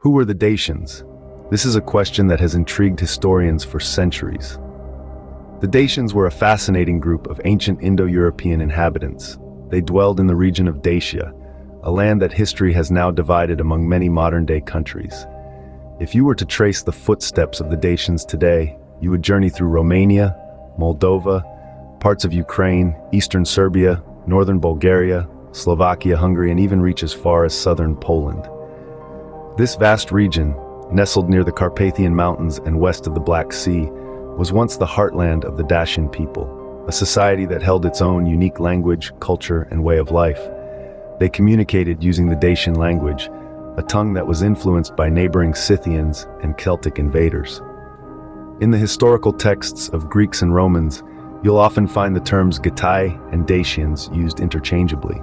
Who were the Dacians? This is a question that has intrigued historians for centuries. The Dacians were a fascinating group of ancient Indo-European inhabitants. They dwelled in the region of Dacia, a land that history has now divided among many modern-day countries. If you were to trace the footsteps of the Dacians today, you would journey through Romania, Moldova, parts of Ukraine, eastern Serbia, northern Bulgaria, Slovakia, Hungary, and even reach as far as southern Poland. This vast region, nestled near the Carpathian Mountains and west of the Black Sea, was once the heartland of the Dacian people, a society that held its own unique language, culture, and way of life. They communicated using the Dacian language, a tongue that was influenced by neighboring Scythians and Celtic invaders. In the historical texts of Greeks and Romans, you'll often find the terms Getai and Dacians used interchangeably.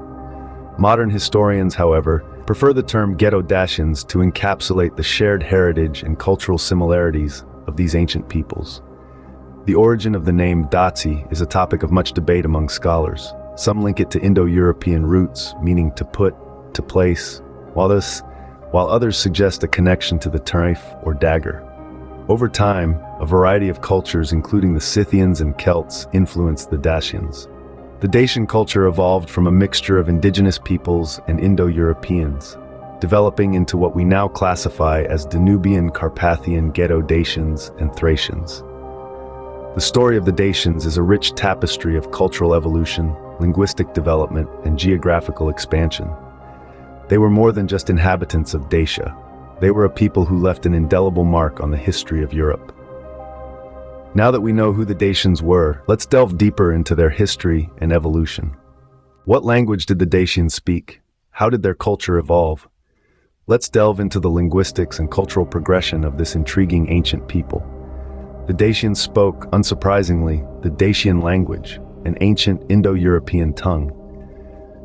Modern historians, however, prefer the term Ghetto-Dacians to encapsulate the shared heritage and cultural similarities of these ancient peoples. The origin of the name Daci is a topic of much debate among scholars. Some link it to Indo-European roots, meaning to put, to place, while others suggest a connection to the knife or dagger. Over time, a variety of cultures, including the Scythians and Celts, influenced the Dacians. The Dacian culture evolved from a mixture of indigenous peoples and Indo-Europeans, developing into what we now classify as Danubian, Carpathian, Ghetto-Dacians, and Thracians. The story of the Dacians is a rich tapestry of cultural evolution, linguistic development, and geographical expansion. They were more than just inhabitants of Dacia. They were a people who left an indelible mark on the history of Europe. Now that we know who the Dacians were, let's delve deeper into their history and evolution. What language did the Dacians speak? How did their culture evolve? Let's delve into the linguistics and cultural progression of this intriguing ancient people. The Dacians spoke, unsurprisingly, the Dacian language, an ancient Indo-European tongue.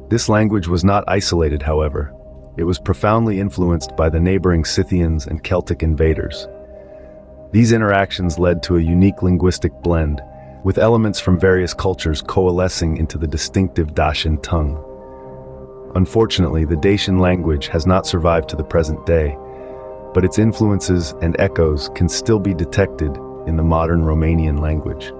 This language was not isolated, however. It was profoundly influenced by the neighboring Scythians and Celtic invaders. These interactions led to a unique linguistic blend, with elements from various cultures coalescing into the distinctive Dacian tongue. Unfortunately, the Dacian language has not survived to the present day, but its influences and echoes can still be detected in the modern Romanian language.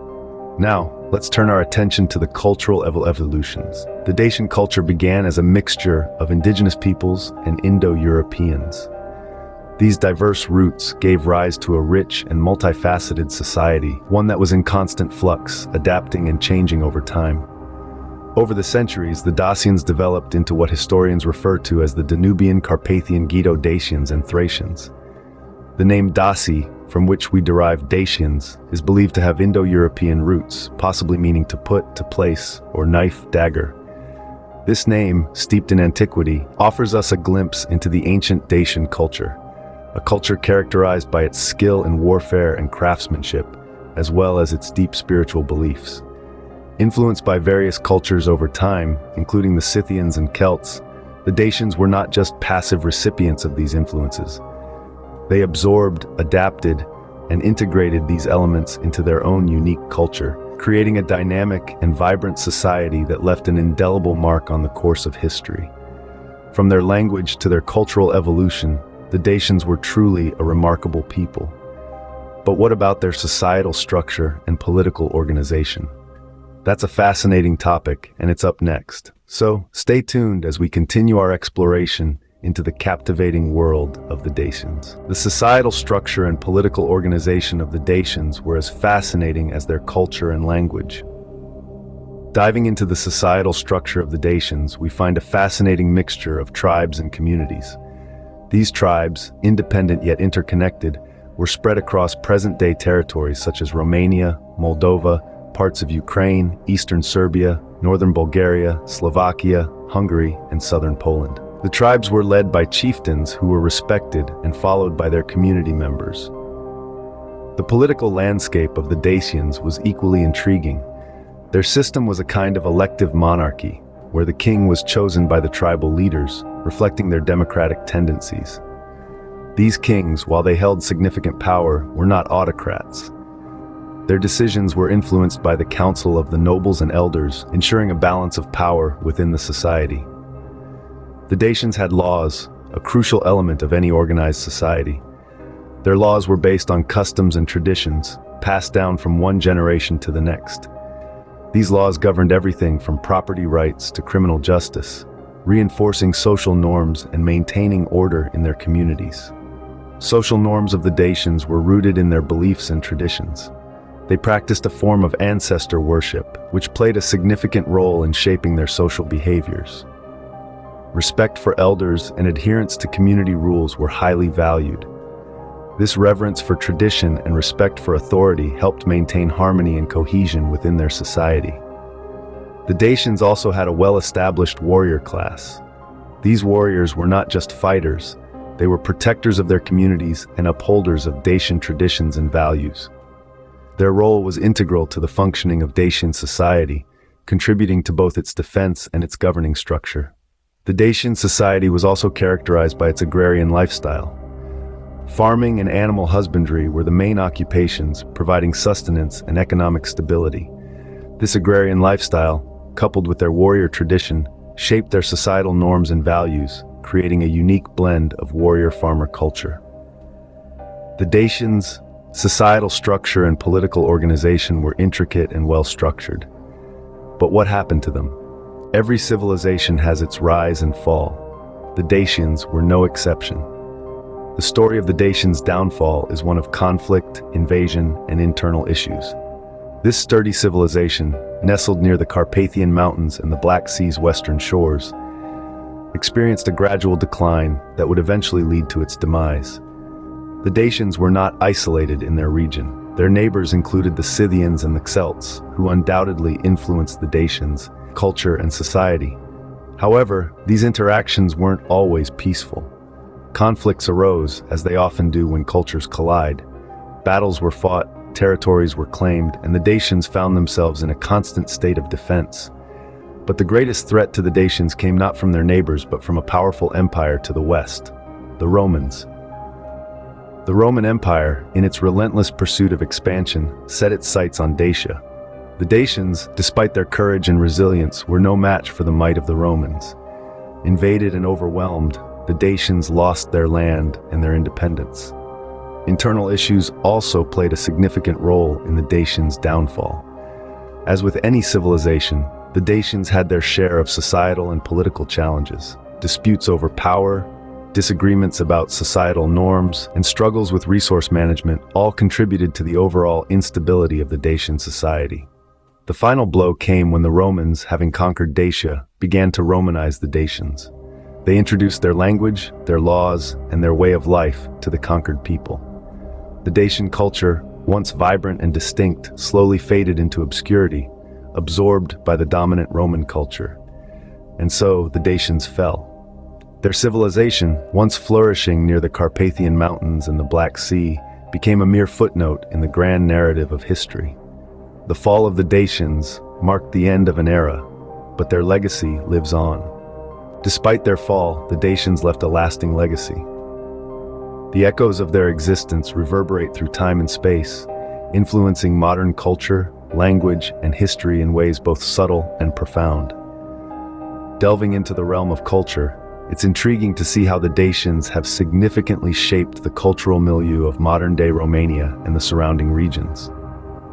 Now, let's turn our attention to the cultural evolutions. The Dacian culture began as a mixture of indigenous peoples and Indo-Europeans. These diverse roots gave rise to a rich and multifaceted society, one that was in constant flux, adapting and changing over time. Over the centuries, the Dacians developed into what historians refer to as the Danubian, Carpathian, Ghetto-Dacians, and Thracians. The name Daci, from which we derive Dacians, is believed to have Indo-European roots, possibly meaning to put, to place, or knife, dagger. This name, steeped in antiquity, offers us a glimpse into the ancient Dacian culture, a culture characterized by its skill in warfare and craftsmanship, as well as its deep spiritual beliefs. Influenced by various cultures over time, including the Scythians and Celts, the Dacians were not just passive recipients of these influences. They absorbed, adapted, and integrated these elements into their own unique culture, creating a dynamic and vibrant society that left an indelible mark on the course of history. From their language to their cultural evolution, the Dacians were truly a remarkable people. But what about their societal structure and political organization? That's a fascinating topic, and it's up next. So, stay tuned as we continue our exploration into the captivating world of the Dacians. The societal structure and political organization of the Dacians were as fascinating as their culture and language. Diving into the societal structure of the Dacians, we find a fascinating mixture of tribes and communities. These tribes, independent yet interconnected, were spread across present-day territories such as Romania, Moldova, parts of Ukraine, eastern Serbia, northern Bulgaria, Slovakia, Hungary, and southern Poland. The tribes were led by chieftains who were respected and followed by their community members. The political landscape of the Dacians was equally intriguing. Their system was a kind of elective monarchy, where the king was chosen by the tribal leaders, reflecting their democratic tendencies. These kings, while they held significant power, were not autocrats. Their decisions were influenced by the council of the nobles and elders, ensuring a balance of power within the society. The Dacians had laws, a crucial element of any organized society. Their laws were based on customs and traditions, passed down from one generation to the next. These laws governed everything from property rights to criminal justice, reinforcing social norms and maintaining order in their communities. Social norms of the Dacians were rooted in their beliefs and traditions. They practiced a form of ancestor worship, which played a significant role in shaping their social behaviors. Respect for elders and adherence to community rules were highly valued. This reverence for tradition and respect for authority helped maintain harmony and cohesion within their society. The Dacians also had a well-established warrior class. These warriors were not just fighters, they were protectors of their communities and upholders of Dacian traditions and values. Their role was integral to the functioning of Dacian society, contributing to both its defense and its governing structure. The Dacian society was also characterized by its agrarian lifestyle. Farming and animal husbandry were the main occupations, providing sustenance and economic stability. This agrarian lifestyle, coupled with their warrior tradition, shaped their societal norms and values, creating a unique blend of warrior-farmer culture. The Dacians' societal structure and political organization were intricate and well-structured. But what happened to them? Every civilization has its rise and fall. The Dacians were no exception. The story of the Dacians' downfall is one of conflict, invasion, and internal issues. This sturdy civilization, nestled near the Carpathian Mountains and the Black Sea's western shores, experienced a gradual decline that would eventually lead to its demise. The Dacians were not isolated in their region. Their neighbors included the Scythians and the Celts, who undoubtedly influenced the Dacians' culture and society. However, these interactions weren't always peaceful. Conflicts arose, as they often do when cultures collide. Battles were fought, territories were claimed, and the Dacians found themselves in a constant state of defense. But the greatest threat to the Dacians came not from their neighbors but from a powerful empire to the west, the Romans. The Roman Empire, in its relentless pursuit of expansion, set its sights on Dacia. The Dacians, despite their courage and resilience, were no match for the might of the Romans. Invaded and overwhelmed, the Dacians lost their land and their independence. Internal issues also played a significant role in the Dacians' downfall. As with any civilization, the Dacians had their share of societal and political challenges. Disputes over power, disagreements about societal norms, and struggles with resource management all contributed to the overall instability of the Dacian society. The final blow came when the Romans, having conquered Dacia, began to Romanize the Dacians. They introduced their language, their laws, and their way of life to the conquered people. The Dacian culture, once vibrant and distinct, slowly faded into obscurity, absorbed by the dominant Roman culture. And so the Dacians fell. Their civilization, once flourishing near the Carpathian Mountains and the Black Sea, became a mere footnote in the grand narrative of history. The fall of the Dacians marked the end of an era, but their legacy lives on. Despite their fall, the Dacians left a lasting legacy. The echoes of their existence reverberate through time and space, influencing modern culture, language, and history in ways both subtle and profound. Delving into the realm of culture, it's intriguing to see how the Dacians have significantly shaped the cultural milieu of modern-day Romania and the surrounding regions.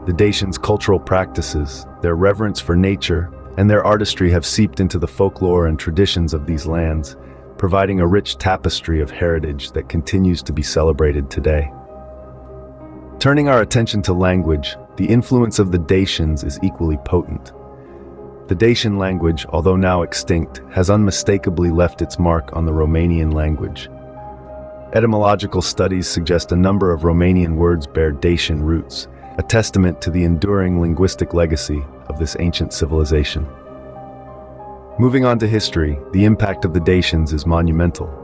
The Dacians' cultural practices, their reverence for nature, and their artistry have seeped into the folklore and traditions of these lands, providing a rich tapestry of heritage that continues to be celebrated today. Turning our attention to language, the influence of the Dacians is equally potent. The Dacian language, although now extinct, has unmistakably left its mark on the Romanian language. Etymological studies suggest a number of Romanian words bear Dacian roots, a testament to the enduring linguistic legacy of this ancient civilization. Moving on to history, the impact of the Dacians is monumental.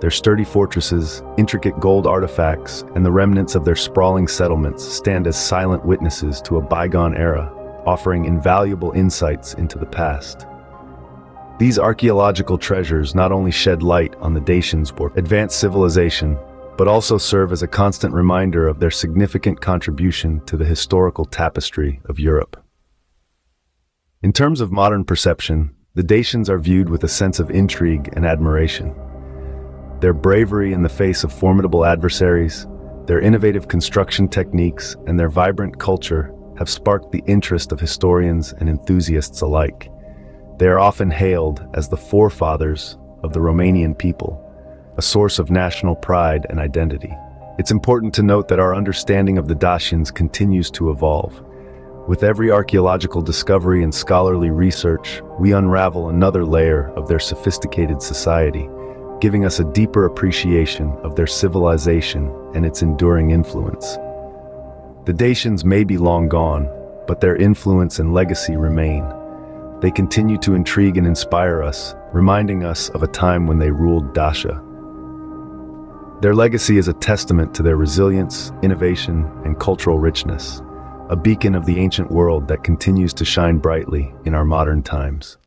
Their sturdy fortresses, intricate gold artifacts, and the remnants of their sprawling settlements stand as silent witnesses to a bygone era, offering invaluable insights into the past. These archaeological treasures not only shed light on the Dacians' advanced civilization, but also serve as a constant reminder of their significant contribution to the historical tapestry of Europe. In terms of modern perception, the Dacians are viewed with a sense of intrigue and admiration. Their bravery in the face of formidable adversaries, their innovative construction techniques, and their vibrant culture have sparked the interest of historians and enthusiasts alike. They are often hailed as the forefathers of the Romanian people, a source of national pride and identity. It's important to note that our understanding of the Dacians continues to evolve. With every archaeological discovery and scholarly research, we unravel another layer of their sophisticated society, giving us a deeper appreciation of their civilization and its enduring influence. The Dacians may be long gone, but their influence and legacy remain. They continue to intrigue and inspire us, reminding us of a time when they ruled Dacia. Their legacy is a testament to their resilience, innovation, and cultural richness, a beacon of the ancient world that continues to shine brightly in our modern times.